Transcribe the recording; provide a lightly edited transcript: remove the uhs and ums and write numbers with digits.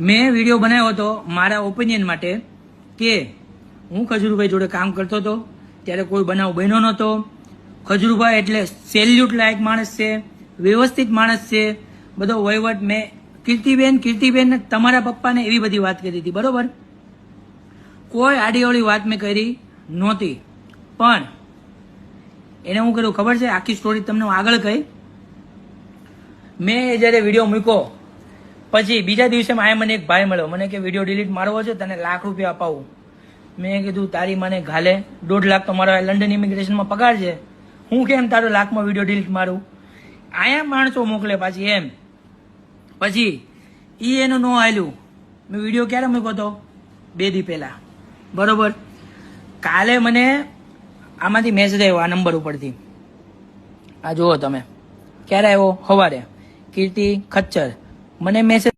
મેં વિડીયો બનાવ્યો હતો મારા ઓપિનિયન માટે કે હું ખજૂરભાઈ જોડે કામ કરતો હતો ત્યારે કોઈ બનાવ બન્યો નહોતો. ખજૂરભાઈ એટલે સેલ્યુટ લાયક માણસ છે, વ્યવસ્થિત માણસ છે, બધો વહીવટ. મેં કીર્તિબેન તમારા પપ્પાને એવી બધી વાત કરી હતી, બરોબર? કોઈ આડીઅવળી વાત મેં કરી નહોતી. પણ એને હું કર્યું ખબર છે? આખી સ્ટોરી તમને હું આગળ કહી. મેં જયારે વિડીયો મૂક્યો પછી બીજા દિવસે મને એક ભાઈ મળ્યો. મને કે વિડીયો ડિલીટ મારવો છે, તને ₹1,00,000 અપાવું. મેં કીધું તારી મને ઘાલે, 1.5 લાખ તો મારો લંડન ઇમિગ્રેશનમાં પગાર છે, હું કેમ તારો લાખમાં વિડીયો ડિલીટ મારું? અહીંયા માણસો મોકલે પાછી એમ. પછી એનું નો હાલ્યું. મેં વિડીયો ક્યારે મૂક્યો હતો? 2 દી પહેલા, બરોબર? કાલે મને આમાંથી મેસેજ આવ્યો આ નંબર ઉપરથી. આ જુઓ તમે, ક્યારે આવ્યો? સવારે. કીર્તિ ખચ્ચર મને મેસેજ